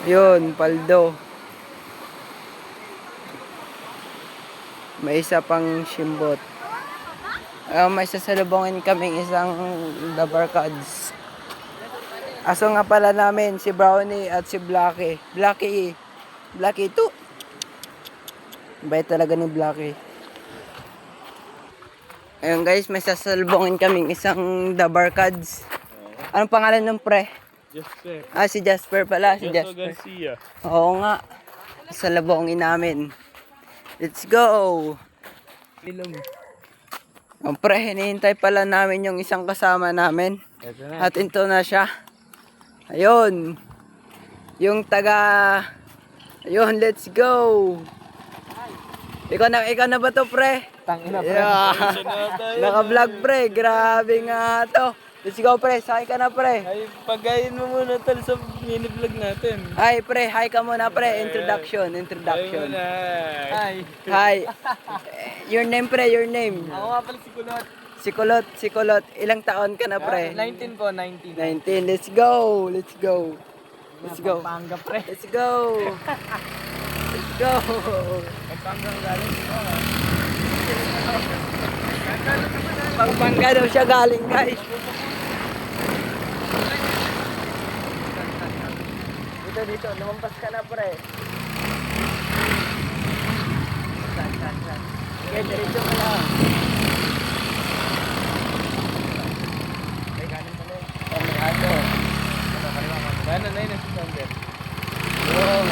Yun, paldo. May isa pang shimbot. May sasalubungin kaming isang dabarkads. Aso nga pala namin, si Brownie at si Blackie. Blackie 2. Bait talaga ni Blackie. Ayun guys, may sasalubungin kaming isang dabarkads. Anong pangalan ng pre? Jasper. Si Jasper pala. Si Jasper Jasper. Garcia. Oo nga. Sasalubungin namin. Let's go! Ang pre, hinihintay pala namin yung isang kasama namin. Ito na. At ito na siya. Ayun. Yung taga... Ayun, let's go! Ikaw na ba to, pre? Tangina, pre. Yeah. Naka-vlog, pre. Grabe nga to. Let's go, pre. Sakay ka na, pre. Ay, pagayin mo muna tol sa mini-vlog natin. Hi, pre. Hi ka muna, pre. Introduction. Hi muna. Hi. Your name, pre. Your name. Ako nga pala si Kulot. Si Kulot. Ilang taon ka na, pre? 19 po, 19. 19. Let's go. Let's go. Let's go. Pampanga, pre. Let's go. Let's go. Pampanga galing mo. Pampanga daw siya galing, guys. Dito. Lumampas ka na, pre. Okay, diretso ka lang. Ay, galing pala. May ato. Sana na yun ang sisonder. Wow.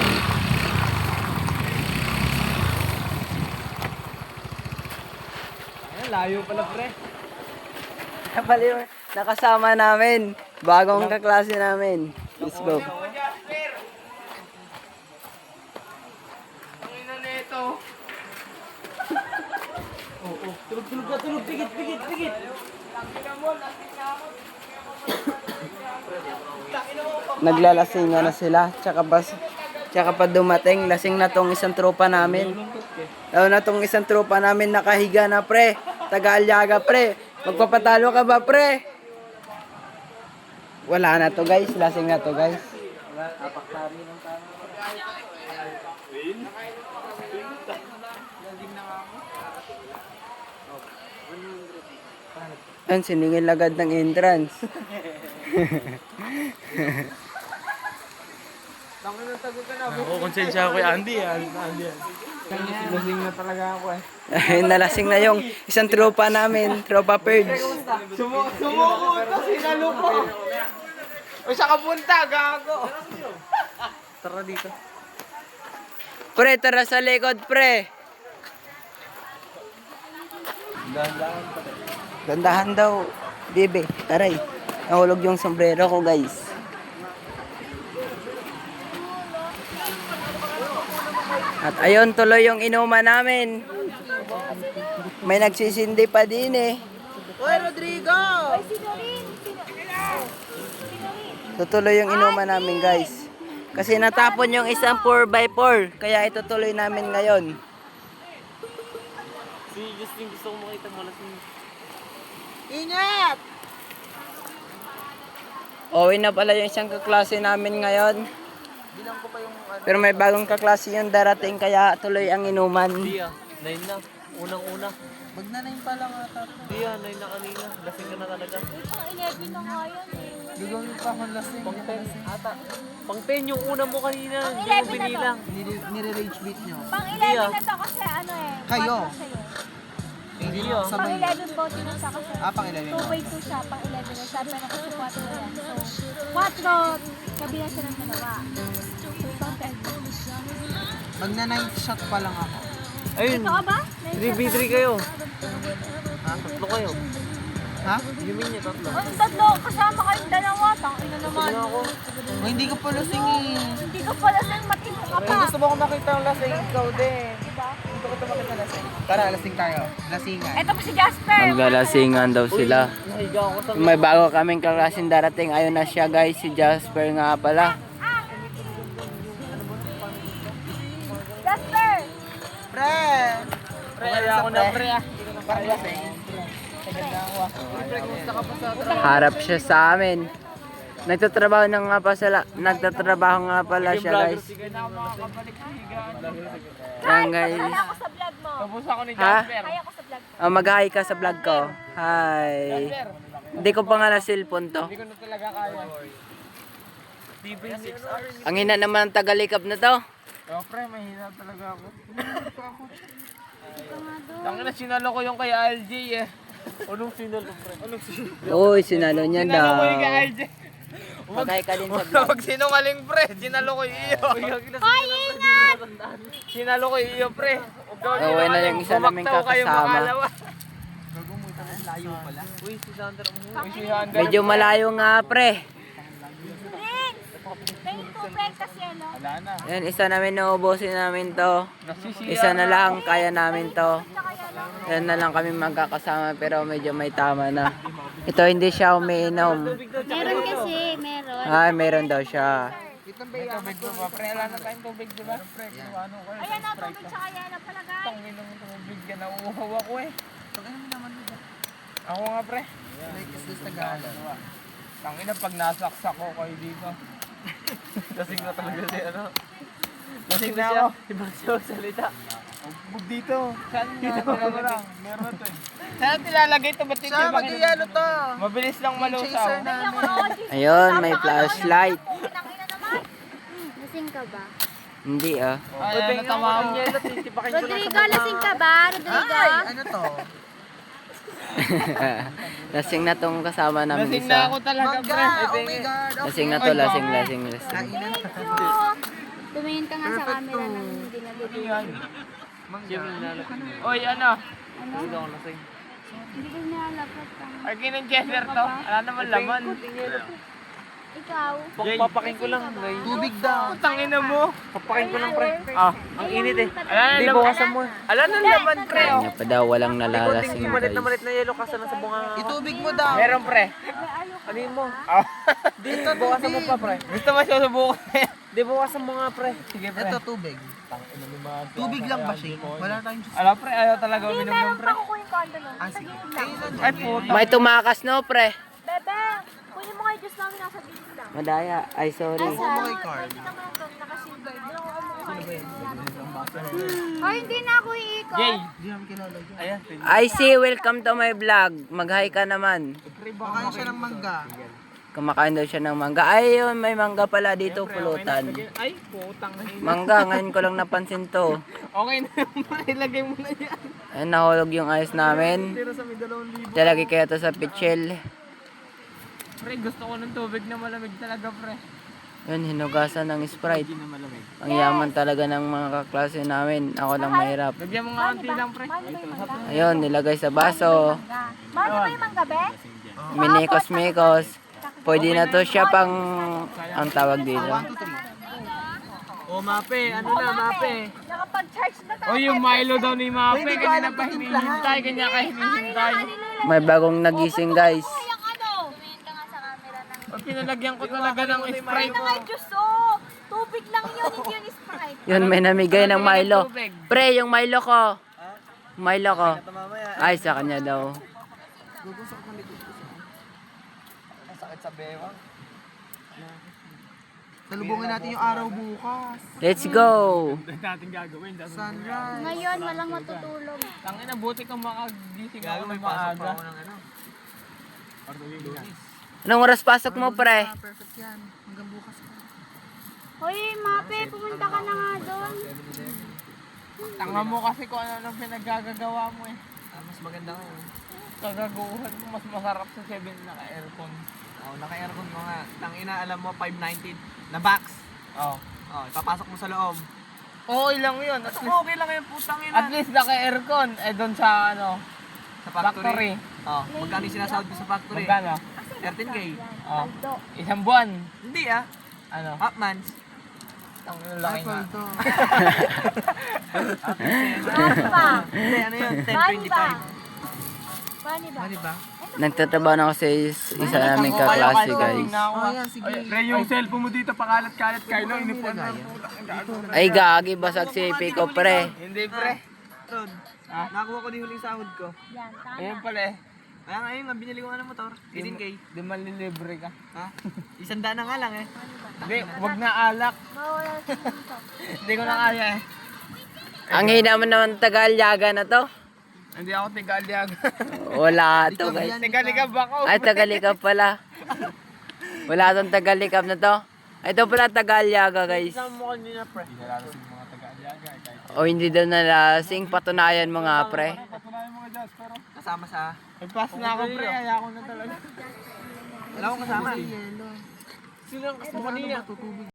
Ay, layo pala, pre. Pala yung nakasama namin. Bagong kaklase namin. Let's go. Tulog. Pigit. Naglalasingan na sila. Tsaka pa dumating. Lasing na tong isang tropa namin. Lalo na tong isang tropa namin nakahiga na, pre. Taga-Aliaga, pre. Magpapatalo ka ba, pre? Wala na to, guys. Lasing na to, guys. Yan, siningil agad ng entrance. Ako, konsensya ako kay Andy. Andy. Lasing na talaga ako eh. Ayun, nalasing na yung isang tropa namin. Tropa Perds. Sumuko ito, sinalo ko. O siya kapunta, gago. Tara dito. Pre, tara sa likod, pre. Dandahan daw. Bebe, taray. Nahulog yung sombrero ko, guys. At ayun, tuloy yung inuman namin. May nagsisindi pa din eh. Hoy, Rodrigo! Tutuloy yung inuman namin, guys. Kasi natapon yung isang 4x4. Kaya itutuloy namin ngayon. Si Justin, gusto ko makita mo lasing. Ingat! Uwi na pala yung isang kaklase namin ngayon. Bilang ko pa yung Pero may bagong kaklase yung darating kaya tuloy ang inuman. Di 9 na. Unang-una. Magnanayin pa lang ata. Di 9 na kanina. Lasing ka na talaga. Pang 11 na nga yan eh. Gagawin pa akong lasing. Pang 10 ata. Pang 10 yung una mo kanina. Pang Hindi mo 11 na to. binilang. Nire-rage beat nyo. Pang Hindi 11 ah. na to kasi ano eh. Kayo? quattro sa'yo. Hindi Pang 11 voting na siya kasi. pang 11 2 by 2 siya, pang 11 na. Sabi na kasi 4 yan. So, 4, kabilang siya ng dalawa. So, pang 10. Magna-9 shot pa lang ako. Ayun. Ikaw ba? 3v3 kayo. Tatlo kayo. Ha? You mean niya tatlo? Oh, tatlo, kasama kayong dalawa. Tangina naman. Tignan ako. Hindi ko pa lasing eh. Hindi ka pala sa'yo matino ka pa. Gusto mo ko makita ang lasing. Ikaw din. Diba? Gusto ko ito makita lasing. Tara, lasing tayo. Lasingan. Ito pa si Jasper. Maglalasingan daw sila. Nahiga ako sa... May bago kaming kaklaseng darating. Ayun na siya, guys. Si Jasper nga pala. Jasper! Pre! Pre, kaya ako na pre ah. Para lasing. Pre, kumusta ka pa sa... Harap siya sa amin. Nagtatrabaho nga pala siya, guys. Sige na makakabalik sa higaan. Yan, guys. Kaya ako sa vlog mo. Tapos ako ni Ha? Jasper. Kaya ako sa vlog mo. Oh, mag-hi ka sa vlog ko. Hi. Hindi ko pa nga na cellphone to. Hindi ko na talaga kaya. TV 6 hours. Ang hina naman ang tagalikap na to. Oh, pre, mahina talaga ako. Ito nga doon. Tangin na, sinalo ko yung kay LJ eh. Anong sinalo, pre? Anong sinalo? Uy, sinalo niya Sinalo ko yung kay daw. LJ. Mag-hi ka din sa vlog. Huwag sinungaling, pre. Sinalo ko yung iyo. Hoy, ingat! Sinalo ko yung iyo, pre. Gawin na yung isa naming Bumaktaw kayong kakasama. makalawa. Uy, si Sander mo. Uy, si Sander. Medyo malayo nga, pre. Prince! Tingin ko, Prince, kasi ano? Wala na. Yan, isa namin naubusin namin to. Nasisiya. Isa na lang, kaya namin to. Tsaka yan lang. Yan na lang kami magkakasama pero medyo may tama na. Ito hindi siya umiinom. Meron kasi, meron. Ay, meron daw siya. May tubig ko ba? Pre, wala na tayong tubig, di ba? Pre, ano ko eh. Ayan ang tubig tsaka yan ang palagay. Tangin ng tubig ka na uhaw ako eh. Ako nga, pre. Tangin na pag nasaksak ko kayo dito. Lasing na talaga si ano. Lasing na ako. Ibang siya salita. Bug dito. Saan nga? Meron to eh. Saan nilalagay ito? Ba't Sa mag-iano to? Mabilis lang malusaw. Lagyan ko ng OG. Ayun, may flashlight. Pinangina naman. Lasing ka ba? Hindi ah. Ay, natama ako. Rodrigo, lasing ka ba? Rodrigo? Ano to? Lasing na tong kasama namin Lasing na ako isa. talaga, Mangga! pre. Oh my God! Lasing na to, lasing. Thank you. Tumingin ka nga sa camera ng hindi naliliwan. Oy, ano? Ano? Hindi ko nilalapat ang... Arkin ng Jenner to. Wala naman laman. Ikaw? Papakin ko lang. Tubig daw. Tangin na mo. Papakin ko lang, pre. Ang init eh. Hindi, bawasan mo. Alam na laman, pre. oh. Kanya pa daw walang nalalasing guys. Itubig mo daw. Meron, pre. Ano mo? Dito, bawasan mo pa, pre. Gusto mo susubukan? Di, bawasan mo nga, pre. Sige, pre. Ito, tubig. Tubig lang ba, Shane? Wala tayong juice. Alam, pre. Ayaw talaga Hindi, uminom meron ng pre. pa kukunin ko ano no? Sa gilid lang. Ay, puta. May tumakas no, pre. Bebe, kunin mo kayo juice namin nasa gilid lang. Madaya. Ay, sorry. Asa? mo kay Carl. Pwede naman ito, naka-silver. Ay, hindi na ako iikot. Jay. Hindi namin kilala dyan. Ayan. I see, welcome to my vlog. Mag-hi ka naman. Makain siya ng mangga. Kumakain daw siya ng mangga. Ay, yun, may mangga pala dito, pulutan. Ay, putang na yun. Mangga, ngayon ko lang napansin to. Okay na naman. Ilagay mo na yan. Ay, nahulog yung ayos namin. Pero sa may 2,000. Talagay kaya to sa pichel. Pre, gusto ko ng tubig na malamig talaga, pre. Yun, hinugasan ng Sprite. Hindi na malamig. Ang yaman talaga ng mga kaklase namin. Ako lang mahirap. Lagyan mo nga konti lang, pre. Mahal ba yung mangga? Ayun, nilagay sa baso. Mahal ba yung mangga, be? Minikos-mikos. Pwede na to siya pang... Ang tawag dito. O, mape. Ano na, mape? Nakapag-charge na tayo. O, yung Milo daw ni mape. Kanina pa hinihintay. Kanya ka hinihintay. May bagong nagising guys. Yung ano? Tumingin ka nga sa camera ng... O, pinalagyan ko talaga ng Sprite. Ano nga juice, oh? Tubig lang yun, hindi yun Sprite. Yun, may namigay ng Milo. Pre, yung Milo ko. Milo ko. Ay, sa kanya daw. Sakit sa bewang. Salubungin natin yung araw bukas. Let's go! Ano natin gagawin? Sunrise. Ngayon, walang matutulog. Tangina, buti kang makagising ako may maaga. Anong oras pasok mo, pre? Perfect yan. Hanggang bukas ka. Hoy, Mape, pumunta ka na nga doon. Tanga mo kasi kung ano pinaggagawa mo eh. Mas maganda ngayon. Kagaguhan mo, mas masarap sa 7 naka-aircon. Oh, naka-aircon ko nga. Tangina, alam mo, 590 na box. Oh. Oh, ipapasok mo sa loob. Okay lang yun. At least, Okay lang yung putang ina. at least naka-aircon. Eh doon sa ano, Sa factory. Oh, magkano yung sinasahod mo sa factory? Magkano? 13K. Oh. Paldo. Isang buwan. Hindi ah. Ano? Half months. Ang laki nga. Bani ba? Hindi, ano yun? Bani ba? 1025. Bani ba? Ano ba? Nagtatrabaho na ako sa isa namin kaklase guys. Oh, yan, sige. Pre, yung cellphone mo dito pakalat-kalat kayo no, inipon mo. Ay, gagi, basag si Pico, pre. Hindi pre. Rod, nakakuha ko din huling sahod ko. Yan, tama. Ayun pala eh. Kaya ngayon, nga binili ko ng motor. 18K. Di malilibre ka. Ha? 100 na nga lang eh. Hindi, wag na alak. Mawala siya dito. Hindi ko na kaya eh. Ang hina mo naman Tagalyaga na to. Hindi ako tigalyag. Wala to guys. Tigaligab ako. Ay, Tagalikab pala. Wala tong Tagalikab na to. Ito pala Tagalyaga guys. Isang mo kanina, pre. Hindi nalalasing mga taga-alyaga. Kahit O hindi daw nalasing, patunayan mo nga pre. patunayan mga Diyos, pero... Kasama sa... Pass na ako pre, kaya ako na talaga. Wala akong kasama. Sino ang kasama kanina?